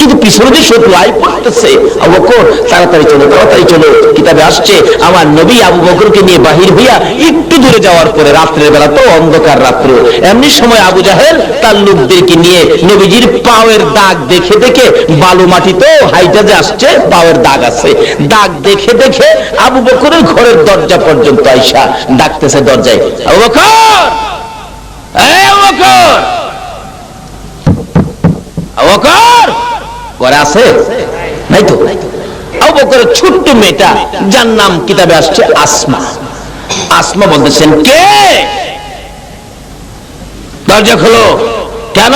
কিন্তু পিছনে যে সব লাই পড়তেছে, আবু বকর তাড়াতাড়ি চলো, তাড়াতাড়ি চলো। কিতাবে আসছে আমার নবী আবু বকরকে নিয়ে বাহির হইয়া একটু দূরে যাওয়ার পরে, রাত্রের বেলা তো অন্ধকার রাত্র, এমনি সময় আবু জাহেল তার লোকদেরকে নিয়ে নবীজির পায়ের দাগ দেখে দেখে, বালু মাটি তো হাইটা যে আসছে, পায়ের দাগ আছে, দাগ দেখে দেখে আবু বকরের ঘরের দরজা পর্যন্ত আইসা ডাকতেছে দরজায়, আবু বকর, এই আবু বকর, আবু বকর ঘরে আছে? নাই তো। আবু বকরের ছোট্ট মেয়েটা, যার নাম কিতাবে আসছে আসমা, আসমা বলতেছেন, কে? দরজা খোলো। কেন?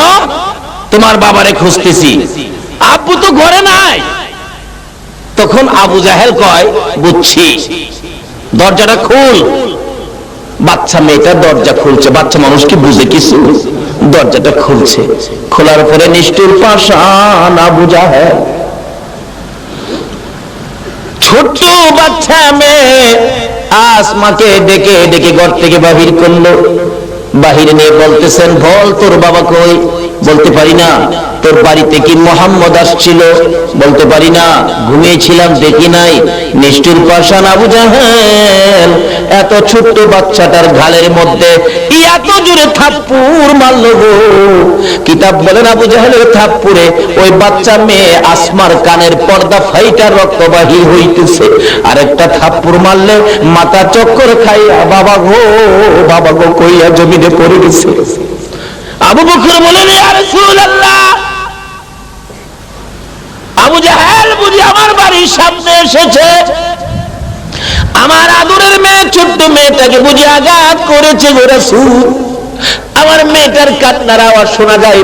তোমার বাবারে খুঁজতেছি। আব্বু তো ঘরে নাই। তখন আবু জাহেল কয়, বুঝছি, দরজাটা খুল। বাচ্চা মেয়েটা দরজা খুলছে, বাচ্চা মানুষ কি বুঝে কিছু? দরজাটা খুলছে, খোলার পরে নিষ্ঠুর পাষাণ আবু জাহেল, ছোট্ট বাচ্চা মেয়ে আসমাকে ডেকে ডেকে ঘর থেকে বাহির করলো। বাহিরে নিয়ে বলতেছেন, বল তোর বাবা কই? বলতে পারি না। তোর বাড়িতে কি মোহাম্মদ আসছিল? বলতে পারি না, ঘুমিয়েছিলাম, দেখি নাই। নিষ্ঠুর পাষাণ আবু জাহেল এত ছোট্ট বাচ্চাটার গালের মধ্যে এত জোরে থাপ্পড় মারলো গো। কিতাব বলেন আবু জাহেলের থাপ্পড়ে ওই বাচ্চা মেয়ে আসমার কানের পর্দা ফাইটা রক্ত বাহির হইতেছে। আরেকটা থাপ্পড় মারলে মাথা চক্কর খাইয়া বাবা গো কইয়া জমিনে পড়ে গেছে। আবু বকর বলেন, ইয়া রাসূলুল্লাহ, আবু জাহেল বুঝি আমার বাড়ির সামনে এসেছে, আমার আদরের মেয়ে, ছোট্ট মেয়েটাকে বুঝি আঘাত করেছে গো রাসূল। আমার মেয়েটার কান্নার আওয়াজ শোনা যায়,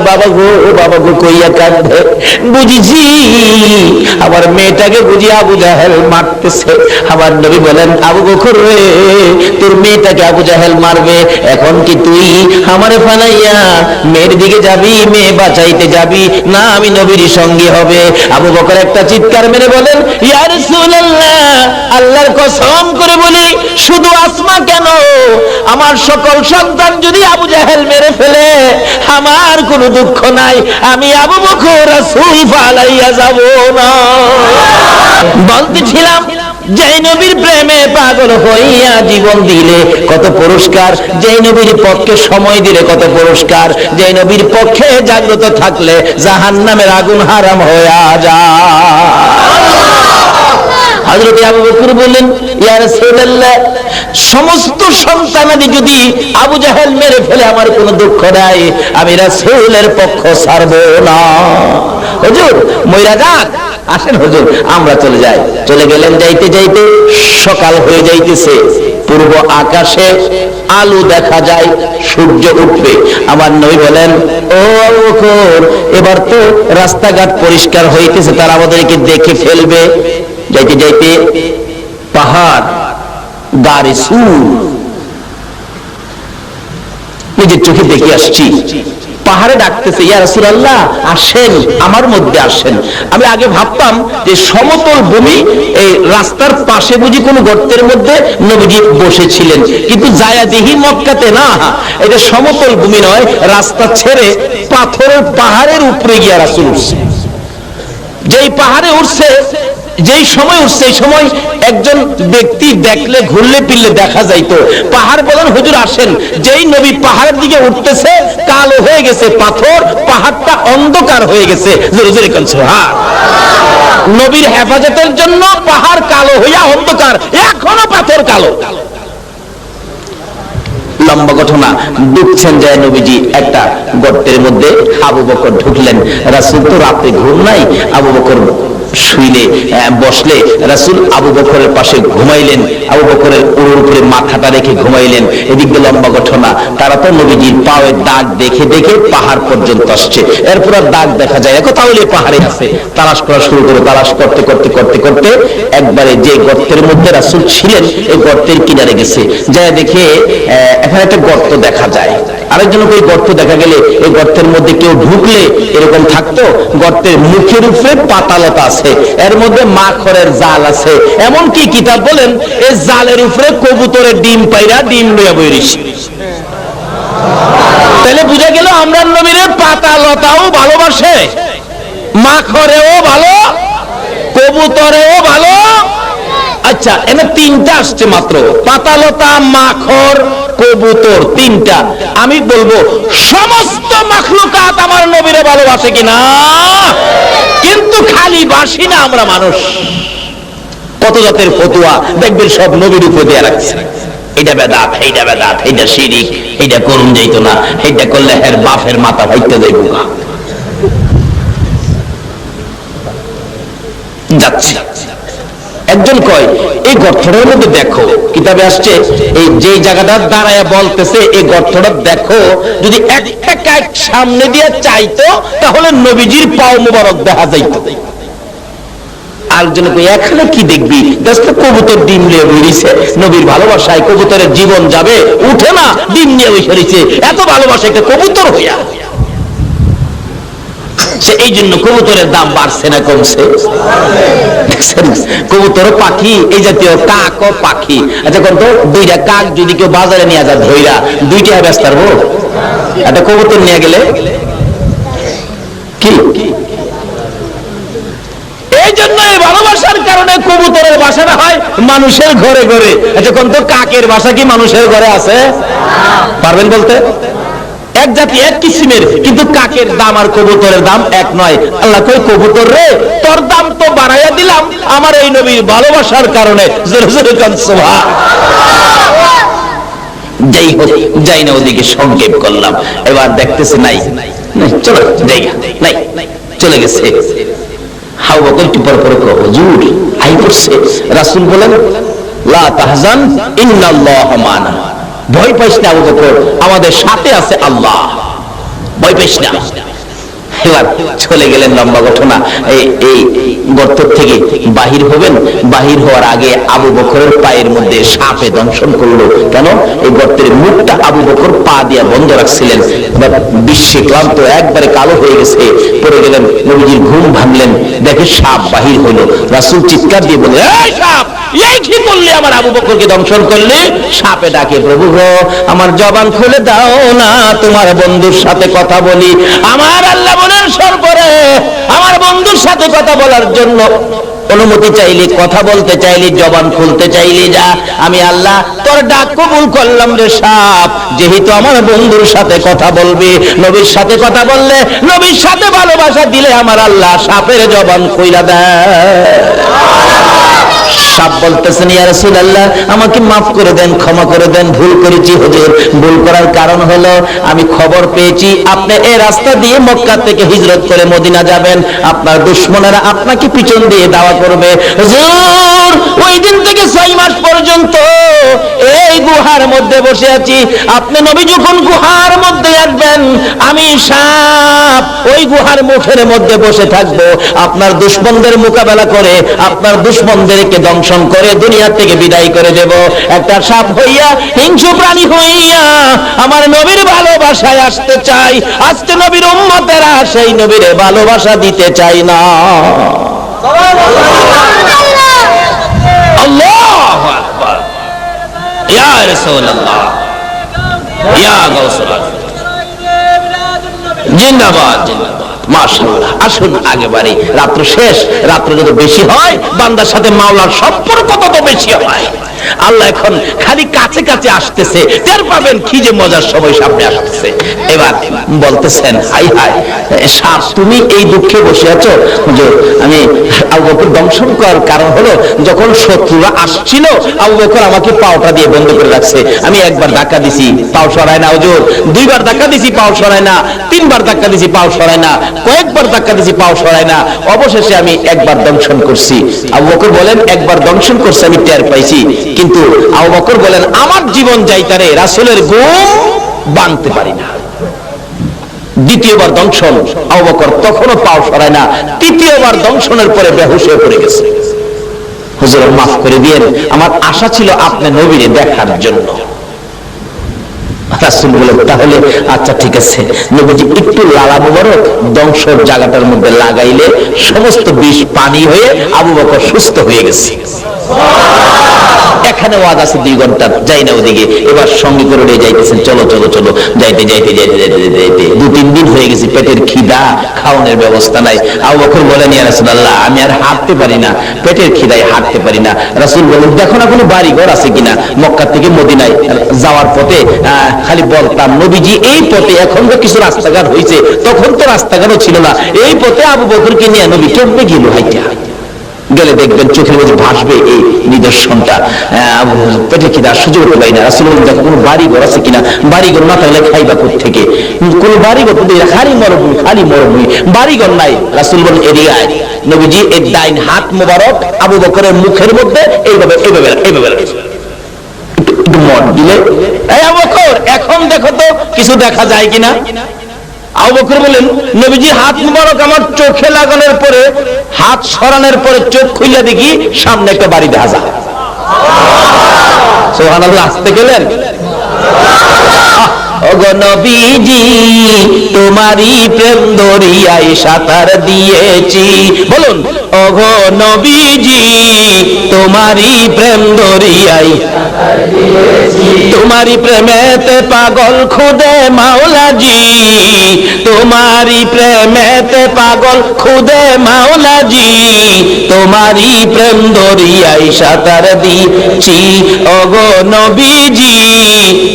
বাবা গো কইয়া কাঁদে। বুঝিছি আমার মেয়েটাকে বুঝি আবু জাহেল মারতেছে। আমার নবী বলেন, আবু বকর রে, তোর মেয়েটাকে আবু জাহেল মারবে, এখন কি তুই আমারে ফালাইয়া মেয়ের দিকে যাবি, মেয়ে বাঁচাইতে যাবি, না আমি নবীর সঙ্গী হবে? আবু বকর একটা চিৎকার মেরে বলেন, ইয়া রাসূলুল্লাহ, আল্লাহর কসম করে বলি, শুধু আসমা কেন, আমার সকল সন্তান যদি আবু জাহেল মেরে ফেলে আমার কোনো দুঃখ নাই, আমি আবু বকর রাসূল ফালাইয়া যাব না। বলতেছিলাম, যে নবীর প্রেমে পাগল হইয়া জীবন দিলে কত পুরস্কার, যে নবীর পক্ষে সময় দিলে কত পুরস্কার, যে নবীর পক্ষে জাগ্রত থাকলে জাহান্নামের আগুন হারাম হইয়া যায়। হযরত আবু বকর বললেন, ইয়া রাসূলুল্লাহ, সমস্ত সন্তানাদি যদি আবু জাহেল মেরে ফেলে আমার কোনো দুঃখ নাই, আমি রাসূলের পক্ষ ছাড়ব না। হুজুর মইরা যাক, আসেন হুজুর আমরা চলে যাই। চলে গেলেন, যাইতে যাইতে সকাল হয়ে যাইতেছে, পূর্ব আকাশে আলো দেখা যায়, সূর্য উঠবে। আমার নবী বলেন, ও আবু বকর, এবার তো রাস্তাঘাট পরিষ্কার হইতেছে, তারা আমাদেরকে দেখে ফেলবে। যাইতে যাইতে পাহাড় গাড়ি সুর, নিজের চোখে দেখে আসছি, পাহাড়ে ডাকতেছে, ইয়া রাসূলুল্লাহ আসেন, আমার মধ্যে আসেন। আমি আগে ভাবতাম যে সমতল ভূমি, এই রাস্তার পাশে বুঝি কোনো গর্তের মধ্যে নবীজি বসেছিলেন, কিন্তু যায়া দেখি মক্কাতে না, এটা সমতল ভূমি নয়, রাস্তা ছেড়ে পাথরের পাহাড়ের উপরে গিয়া রাসূল উঠছে। যেই পাহাড়ে উঠছে, যেই সময় উঠছে, সেই সময় একজন ব্যক্তি দেখলে ঘুরলে ফিরলে দেখা যাইতো। পাহাড় বলেন, হুজুর আসেন। যেই নবী পাহাড়ের দিকে উঠতেছে, কালো হয়ে গেছে পাথর, পাহাড়টা অন্ধকার হয়ে গেছে। নবীর হেফাজতের জন্য পাহাড় কালো হইয়া অন্ধকার, এখনো পাথর কালো। লম্বা ঘটনা, ঢুকছেন যায় নবীজি একটা গর্তের মধ্যে, আবু বকর ঢুকলেন। রাসূল তো রাতে ঘুম নাই, আবু বকর শুইলে বসলে রাসূল আবু বকরের পাশে ঘুমাইলেন, আবু বকরের উপরে মাথাটা রেখে ঘুমাইলেন। এদিক দিয়ে লম্বা ঘটনা, তারা তো নবীজির পায়ের দাগ দেখে দেখে পাহাড় পর্যন্ত আসছে। এরপর আর দাগ দেখা যায়, তাহলে পাহাড়ে আছে, তালাশ করা শুরু করে, তালাশ করতে করতে করতে করতে একবারে যে গর্তের মধ্যে রাসূল ছিলেন, এই গর্তের কিনারে গেছে। যায় দেখে এখানে একটা গর্ত দেখা যায়। আরেকজন ওই গর্ত দেখা গেলে, এই গর্তের মধ্যে কেউ ঢুকলে এরকম থাকতো, গর্তের মুখের উপরে পাতালতা আছে, এর মধ্যে মাখরের জাল আছে। এমনকি কিতাব বলেন, এই জালের উপরে কবুতরের ডিম পাইরা ডিম লইয়া বইরিস। তাহলে বুঝা গেল আমরা নবীর পাতালতাও ভালোবাসে, মাখরেও ভালো, কবুতরেও ভালো। আচ্ছা, এনে তিনটা আসছে মাত্র, পাতালতা, মাখর, কবুতর, তিনটা। আমি বলবো সমস্ত মাখলুকাত আমার নবীরে ভালোবাসে কিনা? কিন্তু খালি বাসি না আমরা মানুষ। কত জাতের ফতুয়া দেখবেন সব নবীর উপর দিয়ে রাখছে, এটা বেদাত, এইটা বেদাত, এইটা শিরিক, এইটা করুন যাইত না, এইটা করলে হের বাপের মাথা ভাইতে যাইব না। যাচ্ছে একজন কয় এই গর্তটার মধ্যে দেখো, কিতাবে আসছে এই যে জায়গাটা দাঁড়ায় বলতেছে এই গর্তটা দেখো, যদি একটা কাক সামনে দিয়ে চাইতো তাহলে নবীজির পাও মুবারক দেখা যাইতো। আরেকজনে কই এখানে কি দেখবি, দেখতে কবুতর ডিম নিয়ে বেরিয়েছে, নবীর ভালোবাসায় কবুতরের জীবন যাবে, উঠে না, ডিম নিয়ে বেরিয়েছে, এত ভালোবাসা একটা কবুতর হইয়া। এই জন্য কবুতরের দাম বাড়ছে না কমছে? কবুতর পাখি, এই জাতীয় কাক ও পাখি। আচ্ছা কোন তো দুইটা কাক যদি কেউ বাজারে নিয়ে যায় ধইরা, দুইটা ব্যস্ত পারবো? একটা কবুতর নিয়ে গেলে কি? এই জন্য এই ভালোবাসার কারণে কবুতরের বাসাটা হয় মানুষের ঘরে ঘরে। আচ্ছা কোন তো কাকের বাসা কি মানুষের ঘরে আছে? পারবেন বলতে? এক জাতি এক কিসিমের, কিন্তু কাকের দাম আর কবুতরের দাম এক নয়। আল্লাহ কই কবুতর রে তোর দাম তো বাড়াইয়া দিলাম আমার এই নবীর ভালোবাসার কারণে। জোরে জোরে কান সুবহানাল্লাহ। যাই হোক, যাই না ওদিকে সংক্ষেপ করলাম। এবার দেখতেছে নাই, চলো জায়গা নাই, চলে গেছে। হাউ বকর একটু পর পর হুজুর আই পড়ছে। রাসূল বলেন লা তাহজান ইন্নাল্লাহ মানা, ভয় পাইস না আবু বকর, আমাদের সাথে আছে আল্লাহ, ভয় পাইস না। এবার চলে গেলেন, লম্বা ঘটনা। এই গর্ত থেকে বাহির হবেন, বাহির হওয়ার আগে আবু বকরের পায়ের মধ্যে সাপে দংশন করলো। কেন? এই গর্তের মুখটা আবু বকর পা দিয়া বন্ধ রাখছিলেন। বিশ্বে ক্লান্ত, একবারে কালো হয়ে গেছে, পড়ে গেলেন। নবীজির ঘুম ভাঙলেন, দেখে সাপ বাহির হইল। রাসূল চিৎকার দিয়ে বললেন এই সাপ, এই কি করলে, আমার আবু বকরকে দংশন করলে? সাপে ডাকে প্রভু গো আমার জবান খুলে দাও না, তোমার বন্ধুর সাথে কথা বলি। আমার আল্লাহ বলেন সরপরে আমার বন্ধুর সাথে কথা বলার জন্য অনুমতি চাইলে, কথা বলতে চাইলে, জবান খুলতে চাইলে যা, আমি আল্লাহ তোর ডাক কবুল করলাম রে সাপ। যেহেতু আমার বন্ধুর সাথে কথা বলবি, নবীর সাথে কথা বললে, নবীর সাথে ভালোবাসা দিলে আমার আল্লাহ সাপের জবান খুইলা দেয়। সাপ বলতেছেন ইয়া রাসূলুল্লাহ আমাকে মাফ করে দেন, ক্ষমা করে দেন, ভুল করেছি হুজুর। ভুল করার কারণ হলো আমি খবর পেয়েছি আপনি এই রাস্তা দিয়ে মক্কা থেকে হিজরত করে মদিনা যাবেন, আপনার দুশমনেরা আপনাকে পিছন দিয়ে দাওয়া করবে। হুজুর ওই দিন থেকে 6 মাস পর্যন্ত এই গুহার মধ্যে বসে আছি, আপনি নবী যখন গুহার মধ্যে আসবেন আমি সাপ ওই গুহার মুখের মধ্যে বসে থাকবো, আপনার দুশমনদের মোকাবেলা করে, আপনার দুশমনদেরকে দংশন করে দুনিয়া থেকে বিদায় করে দেব। একটা সাপ হইয়া, হিংস্র প্রাণী হইয়া আমার নবীর ভালোবাসায় আসতে চাই। আজকে নবীর উম্মতেরা সেই নবীর ভালোবাসা দিতে চাই না। আল্লাহু আকবার, ইয়া রাসূলুল্লাহ, ইয়া গাউসুল আজম, জিন্দাবাদ জিন্দাবাদ, মাশাআল্লাহ। আসুন আগে বাড়ি, রাত্র শেষ, রাত্র যত বেশি হয় বান্দার সাথে মাওলার সম্পর্ক তত বেশি হয়। আল্লাহ এখন খালি কাছে কাছে আসতেছে, টের পাবেন কি যে মজার সময় সামনে আসতেছে। এবার বলতেছেন হাই হাই সাপ তুমি এই দুঃখে বসে আছো। হুজুর আমি আবু বকর দংশন করার কারণ হলো যখন শত্রুরা আসছিল আবু বকর আমাকে পাওটা দিয়ে বন্ধ করে রাখছে। আমি একবার ধাক্কা দিছি পাও সরায় না হুজুর, দুইবার ধাক্কা দিছি পাও সরায় না, তিনবার ধাক্কা দিছি পাও সরায় না, কয়েকবার ধাক্কা দিছি পাও সরায় না, অবশেষে আমি একবার দংশন করছি। আবু বকর বলেন একবার দংশন করছি আমি টের পাইছি, কিন্তু আবু বকর বলেন আমার জীবন যাইতারে রাসূলের ঘুম ভাঙতে পারি না। দ্বিতীয়বার দংশন আবু বকর তখনও পাও সরায় না, তৃতীয়বার দংশনের পরে বেহুশ হয়ে পড়ে গেছে। হুজুর মাফ করে দিয়েন, আমার আশা ছিল আপনি নবীরে দেখার জন্য। রাসূল বলেন তাহলে আচ্ছা ঠিক আছে। নবীজি একটু লালা মুবারক দংশন জায়গাটার মধ্যে লাগাইলে সমস্ত বিষ পানি হয়ে আবু বকর সুস্থ হয়ে গেছে। এখানে ওয়াজ আছে 2 ঘন্টা, যাই না ওদিকে। এবার সঙ্গে করে নিয়ে যাইতেছেন, চলো চলো চলো, যাইতে যাইতে যাইতে যাইতে যাইতে 2-3 দিন হয়ে গেছে, পেটের খিদা, খাওয়ানোর ব্যবস্থা নাই। আবু বকর বলেন, ইয়া রাসূলুল্লাহ, আমি আর হাঁটতে পারি না, পেটের খিদায় হাঁটতে পারি না। রাসূল বলেন, দেখো না কোনো বাড়ি ঘর আছে কিনা। মক্কা থেকে মদিনায় যাওয়ার পথে খালি বলতাম, নবীজি এই পথে, এখন তো কিছু রাস্তাঘাট হয়েছে, তখন তো রাস্তাঘাটও ছিল না, এই পথে আবু বকরকে নিয়ে নবী কেমনে গেল হাইটা। গেলে দেখবেন চোখের মধ্যে ভাসবে এই নিদর্শনটা, পেটে খিদা সুযোগ পাই না। রাসূল বলেন, দেখো কোনো বাড়ি ঘর আছে কিনা। বাড়ি ঘর না থাকলে খাইবা কোত্থেকে? কোন বাড়ি ঘর খালি মরুভূমি, খালি মরুভূমি, বাড়ি ঘর নাই। রাসূল বলেন, এদিকে আয়। নবীজি এই ডাইন হাত মোবারক আবু বকরের মুখের মধ্যে এইভাবে এইভাবে এইভাবে একটু মত দিলে, এই আবু বকর, এখন দেখো তো কিছু দেখা যায় কিনা। আবু বকর বলেন, নবীজি হাত মুবারক আমার চোখে লাগানোর পরে, হাত সরানোর পরে চোখ খুলে দেখি সামনে একটা বাড়ি দেখা যায়। সুবহানাল্লাহ, আসতে গেলেন। ওগো নবীজি, তোমারই প্রেম দরিয়ায় সাঁতার দিয়েছি। বলুন, ওগো নবীজি, তোমারই প্রেম দরিয়ায় সাঁতার দিয়েছি। তোমারই প্রেমেতে পাগল খুদে মাওলাজি, তোমারই প্রেমেতে পাগল খুদে মাওলাজি, তোমারই প্রেম দরিয়ায় সাঁতার দিয়েছি। ওগো নবীজি,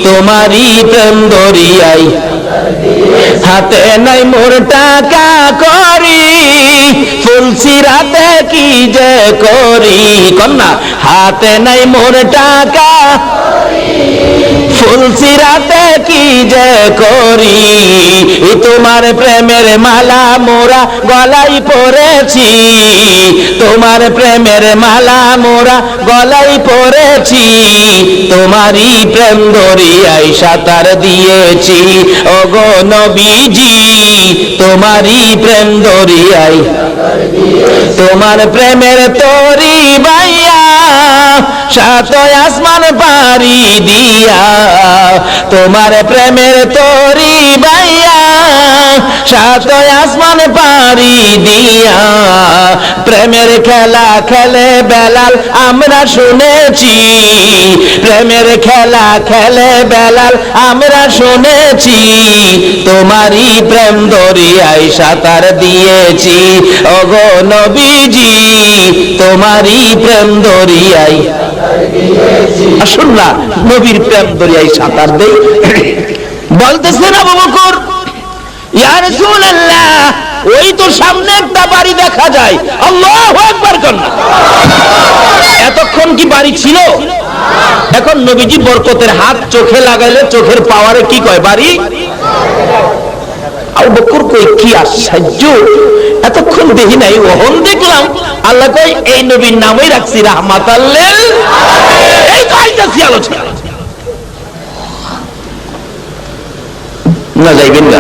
তোমারই প্রেম দরিয়ায় হাতে নাই মোর টাকা করি, ফুলসিরাতে কি যে করি। কন্যা, হাতে নাই মোর টাকা, ফুলসিরাতে কি যে করি। তোমার প্রেমের মালা মোরা গলায় পরেছি, তোমার প্রেমের মালা মোরা গলায় পরেছি, তোমারই প্রেম দরিয়ায় সাঁতার দিয়েছি। ওগো নবীজি, তোমারই প্রেম দরিয়ায়, তোমার প্রেমের তরি বাইয়া সাত আসমান পারি দিয়া, তোমার প্রেমের তরি বাইয়া সাত আসমান পারি দিয়া। প্রেমের খেলা খেলে বেলাল আমরা শুনেছি, প্রেমের খেলা খেলে বেলাল আমরা শুনেছি, তোমারই প্রেম দরিয়ায় সাঁতার দিয়েছি। ওগো নবীজি, তোমারই প্রেম দরিয়ায়। আসুন না, নবীর প্রেম দরিয়ায় সাঁতার দেই। বলতেছেন আবু বকর, ইয়া রাসূলুল্লাহ, ওই তো সামনে একটা বাড়ি দেখা যায়। আল্লাহু আকবার কন্যা। এতক্ষণ কি বাড়ি ছিল? এখন নবীজি বরকতের হাত চোখে লাগাইলে চোখের পাওয়ারে কি কয়? বাড়ি। আবু বকর কই, কি আশ্চর্য, এতক্ষণ দেখি নাই, ওহন দেখলাম। আল্লাহ কই, এই নবীর নামই রাখছি রাহমাতাল লিল। এই তো আইতাছি আলোচনা। না যাইবেন না,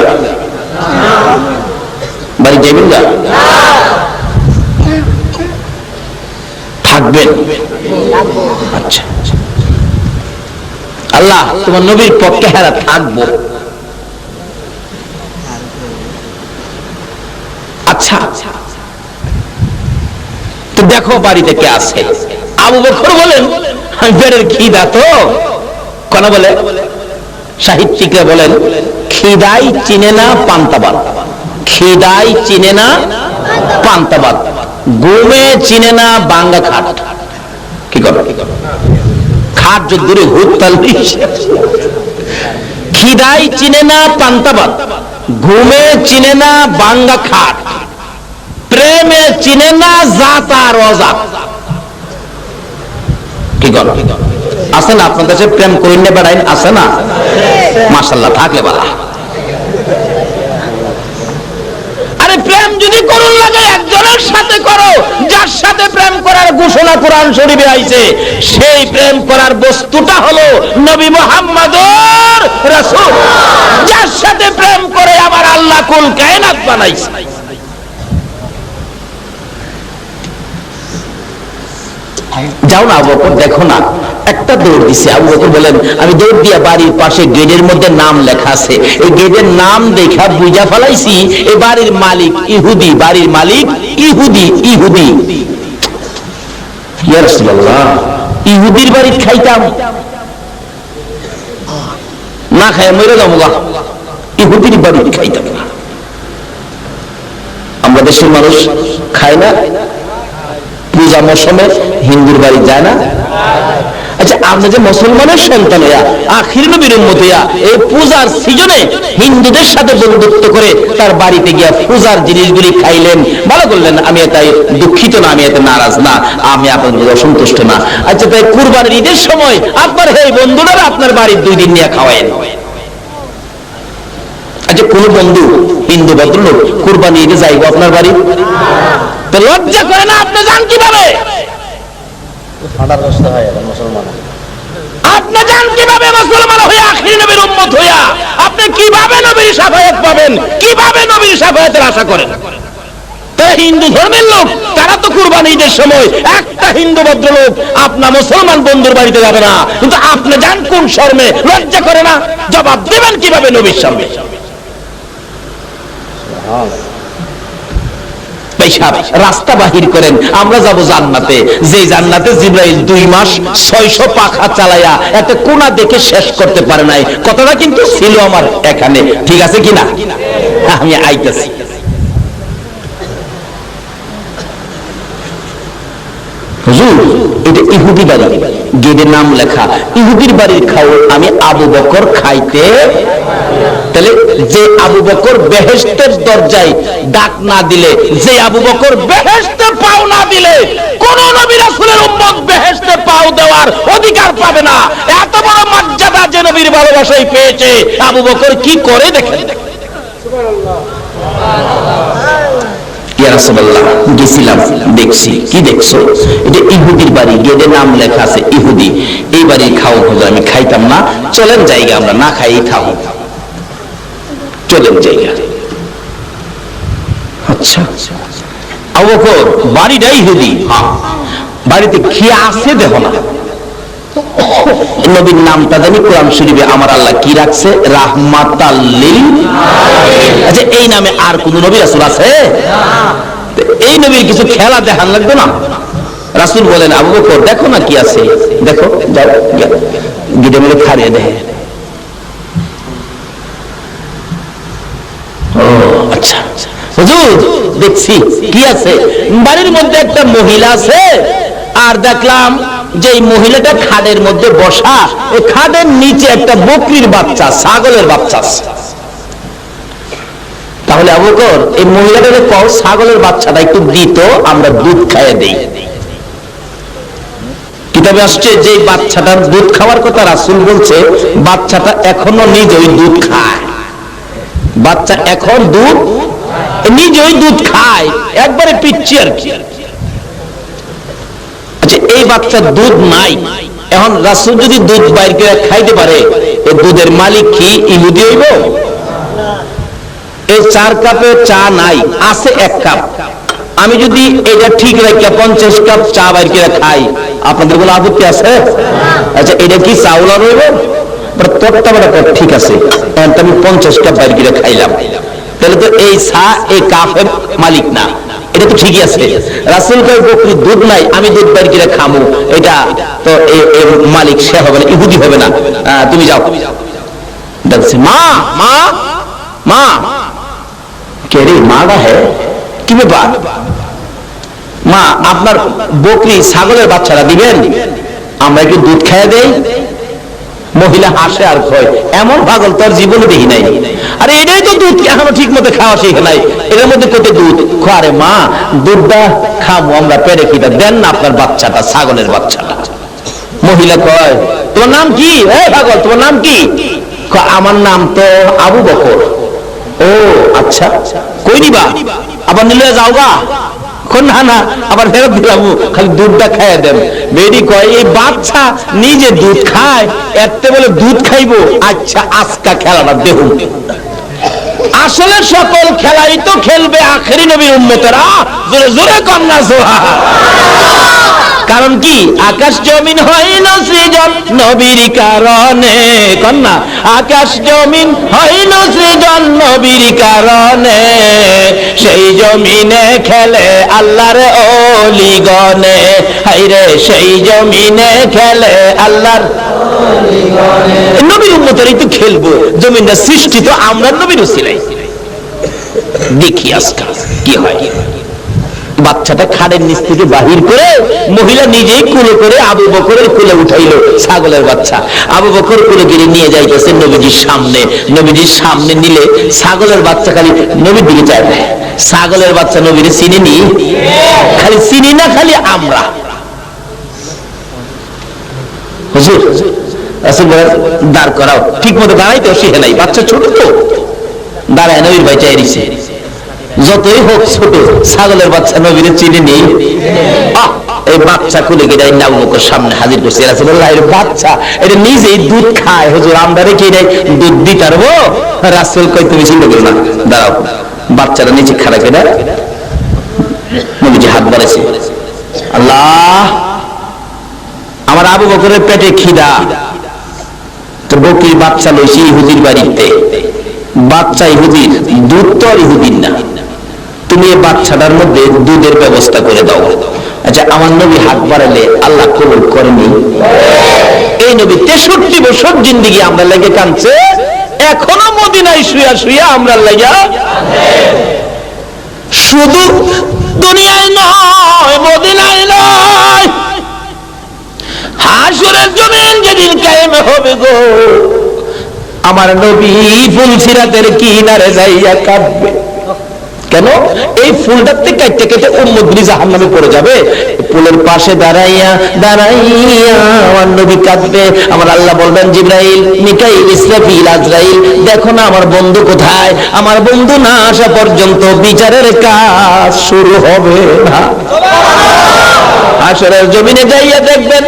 বাড়ি যাইবেন না, থাকবেন। আচ্ছা, আল্লাহ তোমার নবীর পক্ষে হারা থাকবো। আচ্ছা, তো দেখো বাড়িতে কে আছে। আবু বকর বলেন, পেটের খিদা তো। কোন বলে সাহিত্যিকরা বলেন, খিদাই চিনে না পান্তাবাদ, খিদাই চিনে না পান্তাবাদ, ঘুমে চিনে না বাঙ্গা খাট। কি করো খাট যে দূরে হুত তালবি। খিদাই চিনে না পান্তাবাদ, ঘুমে চিনে না বাঙ্গা খাট, প্রেমে চিনে না জাত আর অজাত। কি করো আছে না আপনার কাছে? প্রেম করেন না বেড়াইন, আছে না? মাশাআল্লাহ, থাকলে বালা। আরে প্রেম যদি করুন লাগে একজনের সাথে করো, যার সাথে প্রেম করার ঘোষণা কোরআন শরীফে আইছে। সেই প্রেম করার বস্তুটা হলো নবী মুহাম্মদুর রাসূল, যার সাথে প্রেম করে আমার আল্লাহ কুল কায়নাত বানাইছে। যাও না আবু বকর, দেখো না, একটা দৌড় দিছে। আবু বকর বলেন, আমি দৌড় দিয়া বাড়ির পাশে গেটের মধ্যে নাম লেখা আছে, এই গেটের নাম দেখা বুঝা ফেলাইছি এই বাড়ির মালিক ইহুদি, বাড়ির মালিক ইহুদি। ইহুদি, ইয়া রাসূলুল্লাহ, ইহুদির বাড়ি খাইতাম, না খাই মরে যাবো, ইহুদির বাড়ি খাইতাম না। আমরা দেশের মানুষ খায় না, পূজা মৌসুমে হিন্দুর বাড়ি যায় না। আচ্ছা, আপনি যে মুসলমানের সন্তান হইয়া, আখির নবীর উম্মত হইয়া, এই পূজার সিজনে হিন্দুদের সাথে বন্ধুত্ব করে তার বাড়িতে গিয়া পূজার জিনিসগুলি খাইলেন, ভালো করলেন। আমি এটাই দুঃখিত না, আমি এতে নারাজ না, আমি আপনাদের অসন্তুষ্ট না। আচ্ছা, তাই কুরবানির ঈদের সময় আপনার এই বন্ধুরা আপনার বাড়ির 2 দিন নিয়ে খাওয়ায়েন। আচ্ছা, কোন বন্ধু হিন্দু ভদ্রলোক কুরবানি ঈদে যাইব আপনার বাড়ি? তো লজ্জা করে না? আপনি যান কিভাবে? আপনি যান কিভাবে মুসলমান হইয়া, আখির নবীর উম্মত হইয়া? আপনি কিভাবে নবীর শাফায়াত পাবেন? কিভাবে নবীর শাফায়াতের আশা করেন? তারা হিন্দু ধর্মের লোক, তারা তো কুরবানি ঈদের সময় একটা হিন্দু ভদ্রলোক আপনার মুসলমান বন্ধুর বাড়িতে যাবে না, কিন্তু আপনি যান কোন শর্মে? লজ্জা করে না? জবাব দেবেন কিভাবে নবীর সামনে? রাস্তা বাহির করেন, আমরা যাব জান্নাতে, যে জান্নাতে জিবরাইল 2 মাস 600 পাখা চালায়া এত কোনা দেখে শেষ করতে পারে নাই। কথাটা কিন্তু ছিল আমার এখানে, ঠিক আছে কিনা? আমি আইতেছি। হুজুর, এটা ইহুদি বাড়ি, গেটে নাম লেখা, ইহুদির বাড়ির খাও আমি আবু বকর খাইতে। তাহলে যে আবু বকর বেহেশতের দরজায় ডাক না দিলে, যে আবু বকর বেহেশতে পাও না দিলে, কোন নবী রাসূলের উম্মত বেহেশতে পাও দেওয়ার অধিকার পাবে না। এত বড় মর্যাদা যে নবীর ভালোবাসায় পেয়েছে, আবু বকর কি করে দেখেন। সুবহানাল্লাহ। ইয়া রাসূলুল্লাহ, গেছিলাম, দেখছি। কি দেখছো? এটা ইহুদির বাড়ি, গেটে নাম লেখা আছে ইহুদি, এই বাড়ি খাও। হুজুর, আমি খাইতাম না, চলেন জায়গা, আমরা না খাই থাও, চলেন জায়গা। আচ্ছা, আবু বকর বাড়িটা ইহুদি, বাড়িতে কি আছে দেখো না। নবীর নামটা জানি কোরআন শরীফে আমার আল্লাহ কি রাখছে? রাহমাতাল লিল আলামিন। আচ্ছা, এই নামে আর কোন নবী রাসূল আছে? এই নবীর কিছু খেলা দেখান লাগবে না? রাসূল বলেন, আবু বকর দেখো না কি আছে, দেখো, যাও গিয়ে মিলে খাড়িয়ে দেখে। ও আচ্ছা, হুজুর দেখছি কি আছে। বাড়ির মধ্যে একটা মহিলা আছে, আর দেখলাম যে মহিলাটা খাটের মধ্যে বসা, ওই খাটের নিচে একটা বকরির বাচ্চা, ছাগলের বাচ্চা। তাহলে আবু বকর এই মহিলাটাকে কও ছাগলের বাচ্চাটা একটু দিত, আমরা দুধ খাইয়ে দেই। কিতাবে আসছে যে বাচ্চাটার দুধ খাওয়ার কথা রাসূল বলছে, বাচ্চাটা এখনো নিজেই দুধ খায়। বাচ্চা এখন দুধ নিজেই দুধ খায়, একবারে পিচ্ছি আর কি। আচ্ছা, এই বাচ্চার দুধ নাই, এখন রাসূল যদি দুধ বাইর করে খাইতে পারে, এই দুধের মালিক কি ইহুদি হইব? এই 4 কাপে চা নাই, আছে 1 কাপ। আমি যদি এটা ঠিক রাখি 50 কাপ চা বাইর করে খাই, আপনাদের কোনো আপত্তি আছে? আচ্ছা, এটা কি চাউলা রইব? তোরটা বড় ঠিক আছে, আমি 50 কাপ বাইর করে খাইলাম, তাহলে তো এই চা এই কাপের মালিক না, এটা তো ঠিকই আছে। রাসূল কয় বকরির দুধ নাই, আমি দুধ বাইর করে খামু, এটা তো এই মালিক সে হবে না, ইহুদি হবে না। তুমি যাও। দেখছি মা, মা, মা, কে রে? মাটা হে, কি ব্যাপার? মা, আপনার বকরি ছাগলের বাচ্চারা দিবেন, আমরা কি দুধ খাইয়ে দেই? মহিলা হাসে আর কয়, এমন পাগল তোর জীবনে দেখি নাই। আরে এটাই তো দুধ, এখনো ঠিক মতো খাওয়া শিখে নাই, এর মধ্যে কত দুধ। আরে মা, দুধটা খাবো আমরা, পেরে কিটা দেন না আপনার বাচ্চাটা, ছাগলের বাচ্চাটা। মহিলা কয়, তোমার নাম কি? এই পাগল, তোমার নাম কি? আমার নাম তো আবু বকর। ও আচ্ছা, কই নিবা? আবার নিলে যাওগা? না না, আবার ফেরত দিলাম, খালি দুধটা খাইয়ে দেন। বেরি কয়, এই বাচ্চা নিজে দুধ খায়, এতে বলে দুধ খাইবো? আচ্ছা, আজকা খেলাটা দেখুন। আসলে সকল খেলাই তো খেলবে আখেরি নবীর উম্মতেরা, জোরে জোরে কন্যা সোহা। কারণ কি? আকাশ জমিন হইল সৃজন নবীর কারণে। কন্যা, আকাশ জমিন হইল সৃজন নবীর কারণে, সেই জমিনে খেলে আল্লাহর ওলিগণে। হায়রে সেই জমিনে খেলে আল্লাহর ওলিগণে। নবীর উম্মতেরই তো খেলবো, জমিনটা সৃষ্টি তো আমরা নবীর উসিলায়। দেখি আজকাল কি হয়। বাচ্চাটা খাড়ের নিচ থেকে বাহির করে মহিলা নিজেই কুলে করে আবু বকরের কুলে উঠাইলো ছাগলের বাচ্চা। আবু বকর কুলে গিয়ে নিয়ে যাইতেছে নবীজির সামনে। নবীজির সামনে নিলে ছাগলের বাচ্চা খালি নবীর দিকে চাইবে। ছাগলের বাচ্চা নবীরে চিনি নি, খালি চিনি না, খালি আমরা। হুজুর রাসূল বলেন দাঁড় করাও। ঠিক মতো দাঁড়াইতে শিখে নাই, বাচ্চা ছোট তো। দাঁড়ায় নবীর ভাই চাই দিছে। যতই হোক ছোট, ছাগলের বাচ্চা নবীরে চিনি নি। এই বাচ্চা কুলে গিয়ে আবু বকর সামনে হাজির করছে। রাসূলুল্লাহ এর বাচ্চা এটা নিজেই দুধ খায়, হুজুর আমরা রেখে দেয় দুধ দিতে পারবো? রাসূল কই তুমি চিন্তা করো না, দাঁড়াও। বাচ্চাটা নিচে খাড়া করে নবীজি হাত বাড়াইছে। আল্লাহ, আমার আবু বকরের পেটে খিদা, তো বকরির বাচ্চা লইছি ইহুদির বাড়িতে। বাচ্চা ইহুদির, দুধ তো আর ইহুদির না। তুমি এই বাচ্চাটার মধ্যে দুধের ব্যবস্থা করে দাও। আচ্ছা, আমার নবী হাত বাড়ালে আল্লাহ কবুল করেনি? এই নবী 63 বছর জিন্দেগি আমরা লেগে কাঁদছে, এখনো মদিনায় শুয়া শুয়া আমরা লেগে। শুধু দুনিয়ায় নয়, মদিনায় নয়, হাসরের জমিন যেদিন কায়েম হবে গো, আমার নবী ফুলসিরাতের কিনারে যাইয়া কাঁদবে। কেন? এই ফুলটাতে কাটতে কেটে উম্মতগুলি জাহান্নামে পড়ে যাবে। ফুলের পাশে দাঁড়াইয়া দাঁড়াইয়া আমার নবী কাঁদবে। আমার আল্লাহ বলবেন, জিবরাইল, মিকাইল, ইসরাফিল, আজরাইল, দেখো না আমার বন্ধু কোথায়? আমার বন্ধু না আসা পর্যন্ত বিচারের কাজ শুরু হবে না। হাসরের জমিনে যাইয়া দেখবেন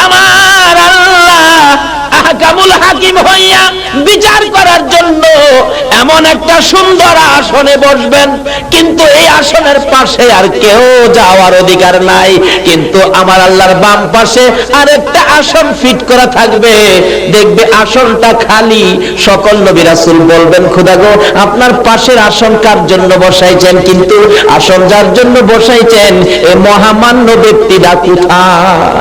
আমার আল্লাহ আহকামুল হাকিম হইয়া বিচার করার জন্য এমন একটা সুন্দর আসনে বসবেন, কিন্তু এই আসনের পাশে আর কেউ যাওয়ার অধিকার নাই। কিন্তু আমার আল্লাহর বাম পাশে আরেকটা আসন ফিট করা থাকবে, দেখবে আসনটা খালি। সকল নবী রাসূল বলবেন, খোদা গো, আপনার পাশের আসন কার জন্য বসাইছেন? কিন্তু আসন যার জন্য বসাইছেন এই মহামান্য ব্যক্তিটা কোথায়?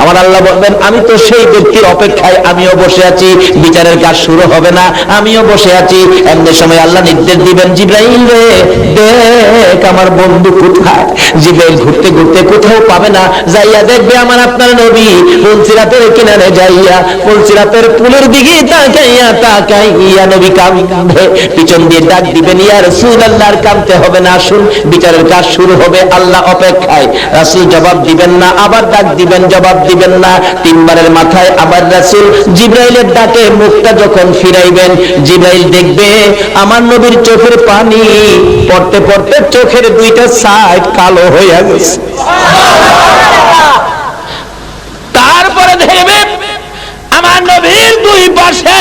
আমার আল্লাহ বলবেন, আমি তো সেই ব্যক্তির অপেক্ষায় আমিও বসে আছি। বিচারের কাজ শুরু হবে না, আমিও বসে আছি। এমনি সময় আল্লাহ নির্দেশ দিবেন, জিবরাইল রে, দেখ আমার বন্ধু কোথায়? জিবরাইল ঘুরতে ঘুরতে কোথাও পাবে না, যাইয়া দেখবে আমার আপনার নবী ফুলসিরাতের কিনারে যাইয়া ফুলসিরাতের পুলের দিকে তাকাইয়া তাকাইয়া নবী কাঁদবে। পিছন দিয়ে ডাক দিবেন, ইয়া রাসূলুল্লাহ, আর কাঁদতে হবে না, আসুন বিচারের কাজ শুরু হবে। আল্লাহ অপেক্ষায়। রাসূল জবাব দিবেন না, আবার ডাক দিবেন, জবাব দিবেন না। তিনবারের মাথায় আবার রাসূল জিবরাইলের ডাকে মুখটা যখন ফিরাইবেন, জিবরাইল দেখবে আমার নবীর চোখের পানি পড়তে পড়তে চোখের দুইটা সাইড কালো হয়ে গেছে। তারপরে দেখবে আমার নবীর দুই পাশে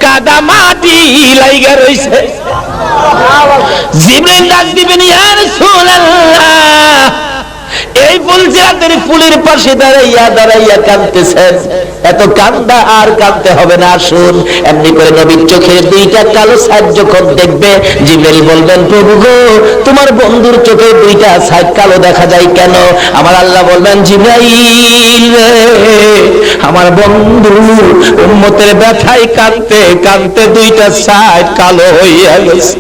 কাদা মাটি লাইগা রইছে। জিবরাইল ডাক দিবেন, ইয়া রাসূলুল্লাহ, এই ফুলসিরাতের ফুলের পাশে দাঁড়াইয়া দাঁড়াইয়া কাঁদতেছেন, এত কান্দা আর কাঁদতে হবে না, আসুন। এমনি করে নবীর চোখে দুইটা কালো সাইড যখন দেখবে, জিবরাইল বলবেন, প্রভু গো, তোমার বন্ধুর চোখে দুইটা সাইড কালো দেখা যায় কেন? আমার আল্লাহ বলবেন, জিবরাইল রে, আমার বন্ধু উম্মতের ব্যথায় কাঁদতে কাঁদতে দুইটা সাইড কালো হইয়া গেছে।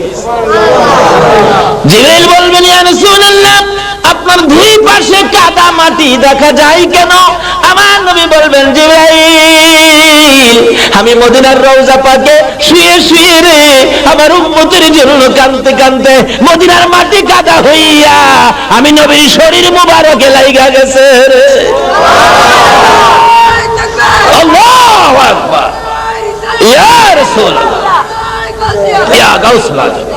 জিবরাইল বলবেন, ইয়া রাসূলুল্লাহ, আপনার দুই পাশে কাদা মাটি দেখা যায় কেন? আমার নবী বলবেন, জিবরাইল, আমি মদিনার রওজা পাকে শুয়ে শুয়ে রে আমার উম্মতের জন্য কাঁদতে কাঁদতে মদিনার মাটি কাদা হইয়া আমি নবীর শরীর মুবারকে লাইগা গেছে। আল্লাহু আকবার, ইয়া রাসূলুল্লাহ, ইয়া গাউসুল আজম।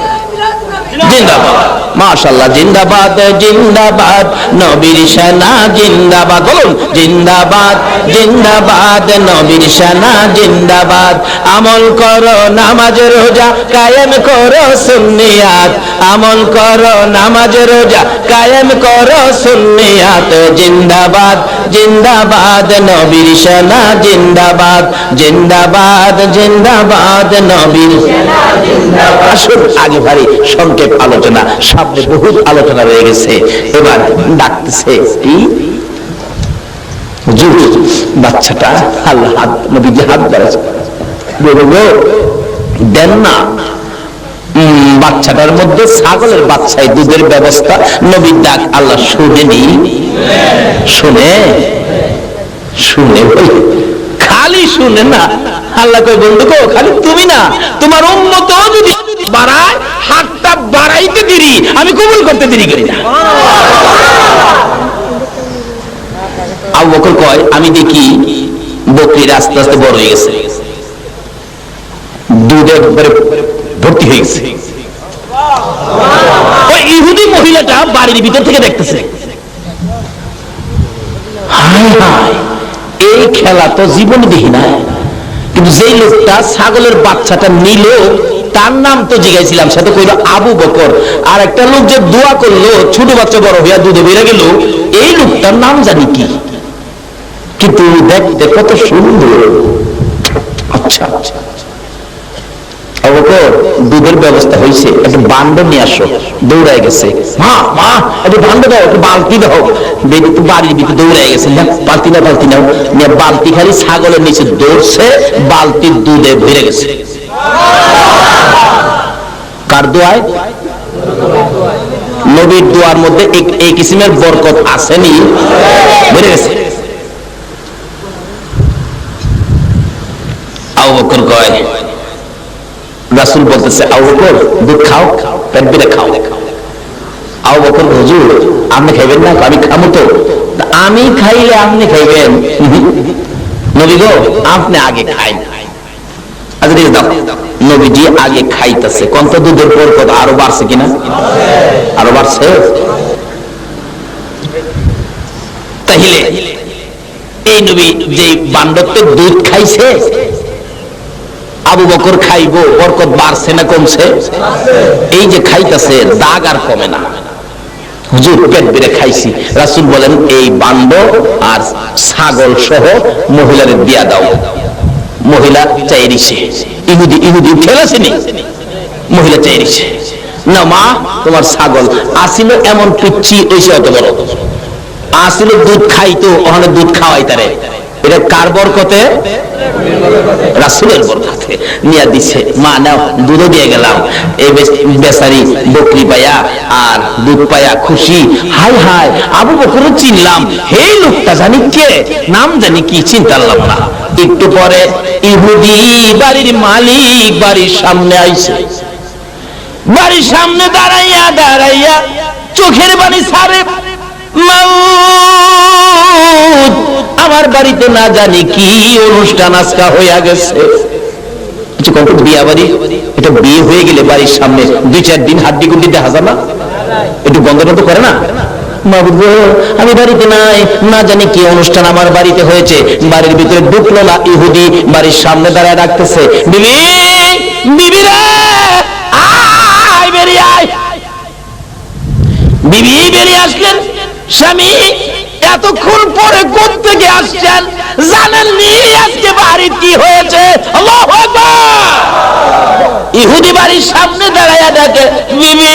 জিন্দাবাদ, মাশাআল্লাহ জিন্দাবাদ জিন্দাবাদ, নবীর সেনা জিন্দাবাদ, বলুন জিন্দাবাদ জিন্দাবাদ, নবীর সেনা জিন্দাবাদ। আমল করো নামাজ রোজা কায়েম করো সুন্নিয়াত, আমল করো নামাজ রোজা কায়েম করো সুন্নিয়াত, জিন্দাবাদ জিন্দাবাদ, নবীর সেনা জিন্দাবাদ, জিন্দাবাদ জিন্দাবাদ, নবীর সেনা জিন্দাবাদ। আসুন আগে ভারী সংক্ষেপ আলোচনা, সামনে বহুত আলোচনা রয়ে গেছে। এবার ডাকতেছে কি হুজুর, বাচ্চাটা আল্লাহ হাত নবীজি হাত বাড়াচ্ছে, দেন না। বাচ্চাটার মধ্যে ছাগলের বাচ্চায় দুধের ব্যবস্থা, নবীর ডাক আল্লাহ শুনেনি, শুনে শুনে খালি শুনে না, আল্লাহ কই বন্ধু গো খালি তুমি না, তোমার উম্মত যদি বাড়ায় হাতটা বাড়াইতে দেরি, আমি কবুল করতে দেরি করি না। আবু বকর কয় আমি দেখি বকরির আস্তে আস্তে বড় হয়ে গেছে, দুধে একবারে ভর্তি হয়ে গেছে। ওই ইহুদি মহিলাটা বাড়ির ভিতর থেকে দেখতেছে, হায় হায় এই খেলা তো জীবনে দেখি না। কিন্তু যেই লোকটা ছাগলের বাচ্চাটা নিল তার নাম তো জিজ্ঞাসিলাম, সে তো কইল আবু বকর। আর একটা লোক যে দোয়া করলো ছোট বাচ্চা বড় হইয়া দুধে বেড়ে গেল, এই লোকটার নাম জানি কি, কিন্তু দেখতে কত সুন্দর। আচ্ছা আচ্ছা আবু বকর দুধের ব্যবস্থা হয়েছে, একটা বান্ড নিয়ে আসো। দৌড়ায় গেছে, মা মা একটু বান্ড দাও, একটু বালতি দাও। বেবি তো বাড়ির ভিতরে দৌড়ায় গেছে, বালতি না বালতি নাও, বালতি খালি ছাগলের নিচে দৌড়ছে, বালতির দুধে ভরে গেছে। কার দোয়ায়? নবীর দোয়ার মধ্যে এই কিসিমের বরকত আসেনি, ভরে গেছে। আবু বকর কয়, রাসূল বলতেছে আবু বকর দুধ খাও, পেট ভরে খাও। আবু বকর হুজুর আপনি খাইবেন না? আমি খামু তো। আমি খাইলে আপনি খাইবেন? নবী গো আপনি আগে খাইন। নবীজি আগে খাইতেছে, কত দুধের বরকত আরো বাড়ছে কিনা? আরো বাড়ছে। তাহলে এই নবী যে বান্ডত্বের দুধ খাইছে, আবু বকর খাইবো, বরকত বাড়ছে না কমছে? এই যে খাইতেছে দাগ আর কমে না। হুজুর পেট বেড়ে খাইছি, রাসূল বলেন এই বান্ড আর ছাগল সহ মহিলাদের দিয়া দাও। মহিলা চাইরিছে, ইহুদি ইহুদি ফেলেছেনি, মহিলা চাইরিছে, না মা তোমার ছাগল আসিল এমন পিচ্ছি ওইসে অত বড় আসিল, দুধ খাইতো ওখানে দুধ খাওয়াই তারে। এটা কার বরকতে? রাসূলের বরকতে নিয়া দিছে। মা নাও, দুধও দিয়ে গেলাম। এই বেচারি বকরি পায়া আর দুধ পায়া খুশি। হাই হাই আবু বকর চিনলাম, হে লোকটা জানি কে, নাম জানি কি, চিন্তালাম না। একটু পরে ইহুদি বাড়ির মালিক বাড়ির সামনে আইছে, বাড়ির সামনে দাঁড়াইয়া দাঁড়াইয়া চোখের পানি ছাড়ে, আমার বাড়িতে না জানি কি অনুষ্ঠান আজকা হইয়া গেছে। বিয়া বাড়ি, এটা বিয়ে হয়ে গেলে বাড়ির সামনে 2-4 দিন হাড্ডি গুড্ডি দেখা যায় না, একটু বন্ধ বন্ধ করে না। আমি বাড়িতে নাই, না জানি কি অনুষ্ঠান আমার বাড়িতে হয়েছে। বাড়ির ভিতরে ঢুকলো না, ইহুদি বাড়ির সামনে দাঁড়ায় ডাকতেছে, বিবি বিবি রে আয় বেরিয়ে আয়। বিবি বেরিয়ে আসলেন, স্বামী এতক্ষণ পরে কোথা থেকে আসছেন, জানেননি আজকে বাড়ির কি হয়েছে? আল্লাহু আকবার। ইহুদি বাড়ির সামনে দাঁড়ায়া ডাকে, বিবি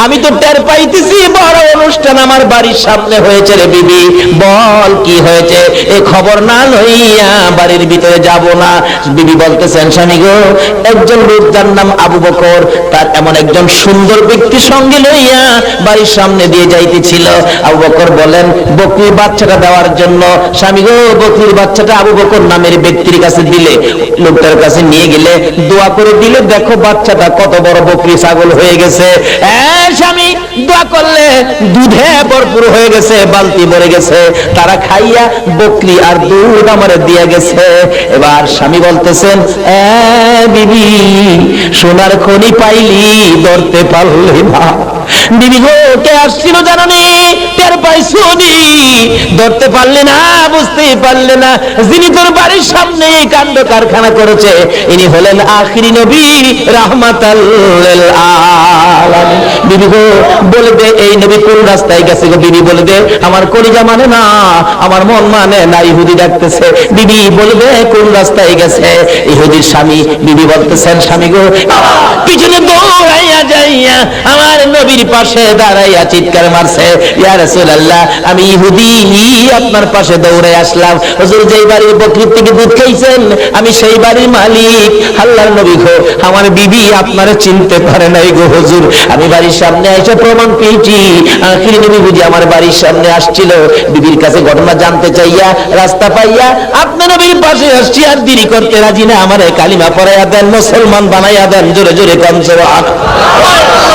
আমি তো টের পাইতেছি বড় অনুষ্ঠান আমার বাড়ির সামনে হয়েছে রে বিবি, বল কি হয়েছে? এই খবর না লইয়া বাড়ির ভিতরে যাব না। বিবি বলতেছেন, স্বামী গো একজন লোক যার নাম আবু বকর, তার এমন একজন সুন্দর ব্যক্তি সঙ্গে লইয়া বাড়ির সামনে দিয়ে যাইতেছিল। আবু বকর বলেন বকরির বাচ্চাটা দেওয়ার জন্য। স্বামী গো বকরির বাচ্চাটা আবু বকর নামের ব্যক্তির কাছে দিলে, লোকটার কাছে নিয়ে গেলে দোয়া করে দিলে, দেখো বাচ্চাটা কত বড় বকরি ছাগল হয়ে গেছে। স্বামী দোয়া করলে দুধে ভরপুর হয়ে গেছে, বালতি ভরে গেছে, তারা খাইয়া বকরি আর দুধ আমারে দিয়ে গেছে। এবার স্বামী বলতেছেন, বিবি সোনার খনি পাইলি ধরতে পারলি না। বিবি গো কে আসছিল জানি, টের পাইছো নি? ধরতে পারলে না, বুঝতে পারলে না। যিনি তোর বাড়ির সামনে এই কাণ্ড কারখানা করেছে ইনি হলেন আখিরি নবী রাহমাতাল লিল আলামিন। বিবি গো বলে দে এই নবী কোন রাস্তায় গেছে গো? বিবি বলে দে আমার কলিজা মানে না, আমার মন মানে না, ইহুদি ডাকতেছে। বিবি বলে দে কোন রাস্তায় গেছে? ইহুদির স্বামী। বিবি বলতেছেন স্বামী গো পিছনে দৌড়াইয়া যাইয়া আমার নবীর পাশে দাঁড়াইয়া চিৎকার মারছে, ইয়া রাসূলুল্লাহ আমি ইহুদি আপনার পাশে দৌড়ে আসলাম। হুজুর যেই বাড়ির বকরির থেকে দুধ খাইছেন আমি সেই বাড়ির মালিক। আল্লাহর নবী গো আমার বিবি আপনারে চিনতে পারে নাই গো হুজুর, আমি বাড়ির সামনে এসে প্রমাণ পেয়েছি আখিরি নবী বুঝি আমার বাড়ির সামনে আসছিল। বিবির কাছে ঘটনা জানতে চাইয়া রাস্তা পাইয়া আপনার নবীর পাশে আসছি, আর দেরি করতে রাজি না, আমারে কালিমা পড়াইয়া দেন, মুসলমান বানাইয়া দেন। জোরে জোরে কান সুবহানাল্লাহ।